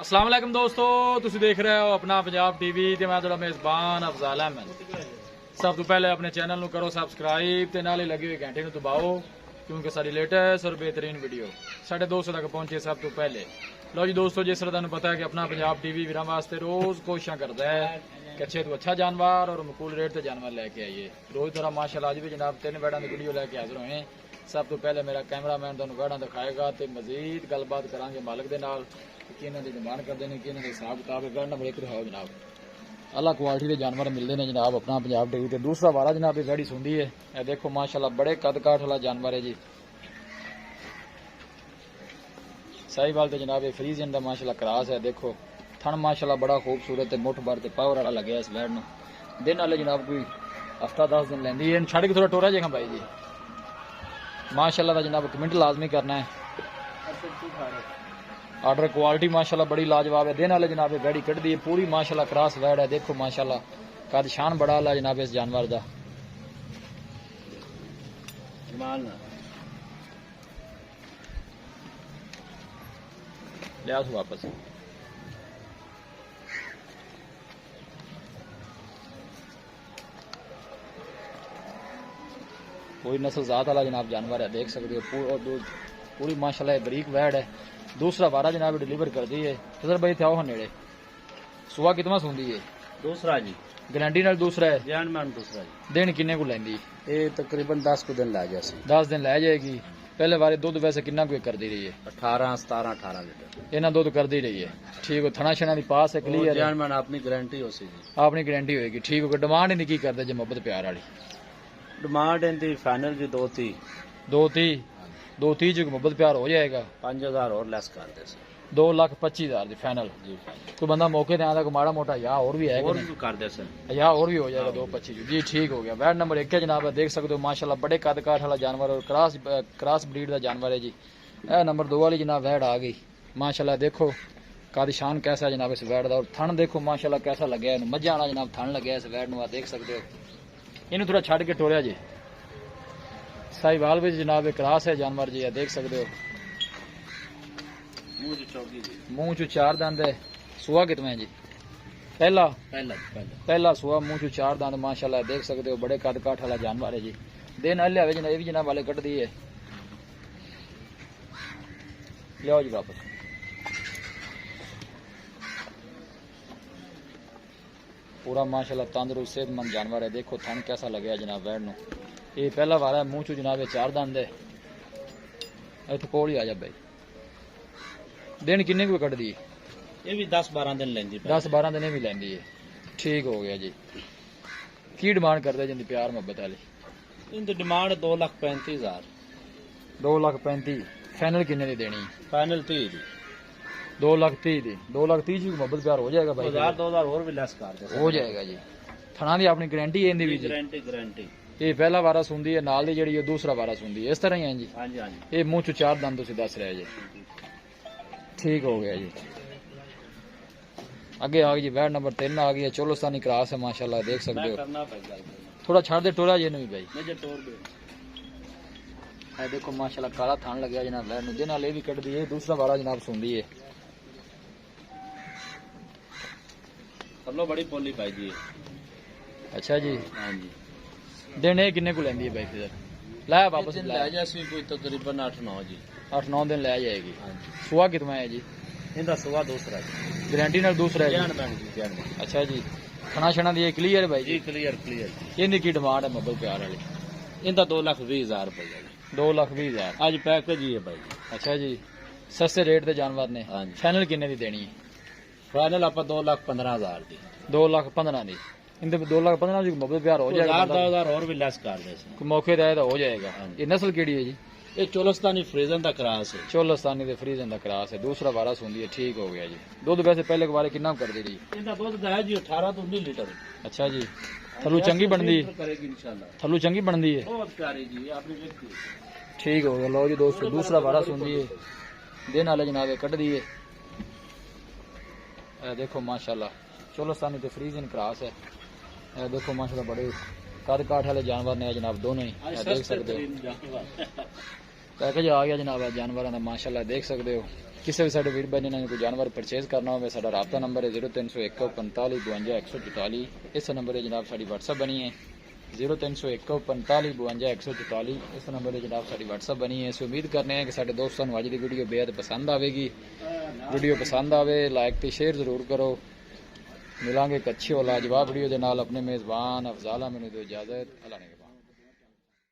अस्सलाम वालेकुम दोस्तों, तुसी देख रहे हो अपना पंजाब टीवी ते मैं तुहाडा मेज़बान अफजाल अहमद। सब तो पहले अपने चैनल नू करो सबसक्राइब ते नाले लगी हुई घंटे नू दबाओ क्योंकि सारी लेटेस्ट और बेहतरीन वीडियो साढ़े 200 तक पहुंचे सब तो पहले। लो जी दोस्तों, जिस तरह तुहानू पता है कि अपना पंजाब टीवी वीरां वास्ते रोज कोशिशां करदा है कि अच्छे तो अच्छा जानवर और मकूल रेट ते जानवर लैके आइए। रोज तरह माशाअल्लाह अज भी जनाब 3 वैड़ां दी वीडियो लैके हाजिर होए। सब तो पहले मेरा कैमरामैन तुहानू वैड़ां दिखाएगा ते मजीद गलबात करांगे मालिक दे नाल कि इन्हां दी डिमांड करदे ने कि इन्हां दे हिसाब किताब वैड़ नंबर 1 दिखाओ जनाब। अल्लाह क्वालिटी के जानवर मिलते हैं जनाब अपना पंजाब टीवी ते। दूसरा वारा जनाब ये वैड़ी सुंदी है, यह देखो माशाल्लाह बड़े कद काठ वाला जानवर है जी। साहिवाल ते जनाब ये फ्रीजियन दा माशाल्लाह क्रॉस है। देखो थन माशाल्लाह बड़ा खूबसूरत है, मुठ भर ते पावर वाला लगे इस वैड़ नूं। दिन वाले जनाब कोई हफ्ता 10 दिन लैंदी है। छड़ के थोड़ा टोरा जेखा भाई जी माशाल्लाह दा जनाब कमेंट लाजमी करना है। ऑर्डर क्वालिटी माशाल्लाह बड़ी लाजवाब है। दिन वाले जनाब वैड़ी कट दी है पूरी माशाल्लाह क्रॉस वैड़ है। देखो माशाल्लाह कद शान बड़ा ला जनाब इस जानवर दा। लिया वापस कोई नस्ल जात वाला जनाब जानवर है, देख सकते हो पूरी माशाल्लाह बरीक वैड़ है। दूसरा वारा जनाब डिलीवर कर दी है। सदर भाई थे आओ नेड़े सुबह कितना सुंदी है? दूसरा जी गारंटी नाल दूसरा है जान मान दूसरा जी। दिन किन्ने को लैंदी? ये तकरीबन 10 को दिन ला जाए 10 दिन लै जाएगी। पहले वारे दुध वैसे किन्ना कोई कर दी रही है? 18 लीटर इन्हें दुध कर दी रही है। ठीक है, थना छना दी पास है क्लियर जान मान अपनी गारंटी हो सी जी। अपनी गारंटी होगी। ठीक है, डिमांड नहीं की करते जे मोहब्बत प्यार वाली? डिमांड इनकी फाइनल जी 230 जो मोहब्बत प्यार हो जाएगा। 5000 और लेस कर दे 2,25,000 दी फाइनल जी। कोई बंदा मौके ते आंदा को माड़ा मोटा या और भी है और भी कर दे सर या और भी हो जाएगा 2,25 जी। ठीक हो गया। वैड नंबर 1 है जनाब, देख सकते हो माशाल्लाह बड़े कद काठ वाला जानवर और क्रॉस ब्रीड का जानवर है जी। यह नंबर 2 वाली जनाब वैड आ गई माशाल्लाह। देखो कद शान कैसा है जनाब इस वैड का और थन देखो माशाल्लाह कैसा लगे मज्जा वाला जनाब थन लगे इस वैड नूं। देख सकते हो इन्हू थोड़ा छड़ के टोरिया जी। साहिवाल भी जनाब क्रॉस है जानवर जी, देख सकते हो मुंह चू 4 दंद है। सुआ कितना है जी? पहला सुआ मुंह चू 4 दंद माशाल्लाह देख सकते हो बड़े कद काठ वाला जानवर है जी। दिन हल्ले ये भी जनाब वाले कट दी है। लियाओ जी वापस। पूरा माशाल्लाह तंदुरुस्त सेहतमंद जानवर है। देखो थन कैसा लगे जनाब वैड़ नूं। ये पहला वारा है, मुंह चू जनाब 4 दंद है। इत्थे कोल ही आ जा भाई। दिन किन्ने को कट दी? ये भी 10-12 दिन लेंदी 10-12 दिन भी लेंदी है। ठीक हो गया जी। की डिमांड करते जिंदी प्यार मोहब्बत वाली? इनकी डिमांड 2,35,000। 2,35,000 फाइनल किन्ने दी देनी? फाइनल 30 दी 2,30,000 दी। 2,30,000 की मोहब्बत प्यार हो जाएगा भाई? 1000-2000 और भी लेस कर दे हो जाएगा जी। थना दी अपनी गारंटी है इनदी भी जी? गारंटी ये पहला वारा सुनदी है नाल दी जेड़ी है दूसरा वारा सुनदी है इस तरह ही है जी। हां जी हां जी। ये मुंह चू 4 दंद तुसी दस रहे जी। ठीक हो गया जी। आगे आ गई जी वैड़ नंबर 3 आ गई है। चोलोस्तानी क्रॉस है माशाल्लाह देख सकते हो। थोड़ा छड़ दे टोरा जी नहीं भाई है। देखो माशाल्लाह काला थान लगे जनाब वैड़ नूं। दिन वाले भी कट दी है। दूसरा वारा जनाब सुनदी है। सब बड़ी पोली पाई जी। अच्छा जी हां जी। दिन ये किन्ने को लेंदी है भाई? फिर लाया वापस ले जासी कोई तकरीबन 8-9 जी। 8-9 दिन ले जाएगी। हां जी। सुआ कितना है जी? इनका सुआ दूसरा जी। गारंटी नाल दूसरा है जान जी। बन जी। अच्छा जी। खाना छना दी क्लियर है भाई जी क्लियर इनकी की डिमांड है मोहब्बत प्यार वाली? इनका 2,20,000 रुपये 2,20,000 आज पैकेज ही है भाई। अच्छा जी, सस्ते रेट के जानवर ने। हाँ जी। फाइनल किन्ने दी देनी है? फाइनल आप 2,15,000 दी। 2,15,000 दी। इनके 2,15,000 की मोहब्बत प्यार हो जाएगा? 1000 और भी लेस कर दे कोई मौके ते आए तो हो जाएगा। हाँ जी। ये नस्ल केड़ी है जी? ये चोलस्तानी फ्रीजन का क्रास है। चोलस्तानी ते फ्रीजन दा क्रॉस है। दूसरा वारा सुनदी है। ठीक हो गया जी। दूध वैसे पहले के बारे कितना कर दी रही? इनका दूध है जी 18 तो 19 लीटर। अच्छा जी। थलू चंगी बनदी? करेगी इंशाल्लाह। थलू चंगी बनदी है? बहुत प्यारी जी आपने देखी। ठीक हो गया। लो जी दोस्तों दूसरा वारा सुनदी है। दिन वाले जनाब कट दी है। देखो माशाल्लाह चोलस्तानी ते फ्रीजन क्रॉस है। देखो माशाल्लाह बड़े कद काठ वाले जानवर ने जनाब दोनों ही। देख सकते हो पैकेज आ गया जनाब जानवर माशाल्लाह देख सकते हो। ਕਿਸੇ ਵੀ ਸਾਡੇ ਵੀਰ ਬਾਈ ਨੇ ਕੋਈ ਜਾਨਵਰ ਪਰਚੇਜ਼ ਕਰਨਾ ਹੋਵੇ ਸਾਡਾ ਰਾਬਤਾ ਨੰਬਰ ਹੈ 0301 45 52 144। ਇਸ ਨੰਬਰ 'ਤੇ ਜਨਾਬ ਸਾਡੀ WhatsApp ਬਣੀ ਹੈ 0301 45 52 144। ਇਸ ਨੰਬਰ 'ਤੇ ਜਨਾਬ ਸਾਡੀ WhatsApp ਬਣੀ ਹੈ। ਅਸੀਂ ਉਮੀਦ ਕਰਨੇ ਹਾਂ ਕਿ ਸਾਡੇ ਦੋਸਤਾਂ ਨੂੰ ਅੱਜ ਦੀ ਵੀਡੀਓ ਬੇहद ਪਸੰਦ ਆਵੇਗੀ। ਵੀਡੀਓ ਪਸੰਦ ਆਵੇ ਲਾਈਕ ਤੇ ਸ਼ੇਅਰ ਜ਼ਰੂਰ ਕਰੋ। ਮਿਲਾਂਗੇ ਇੱਕ ਅੱਛੀ और लाजवाब वीडियो के नाल। अपने मेज़बान अफजाल अहमद को इजाज़त। अल्लाह ने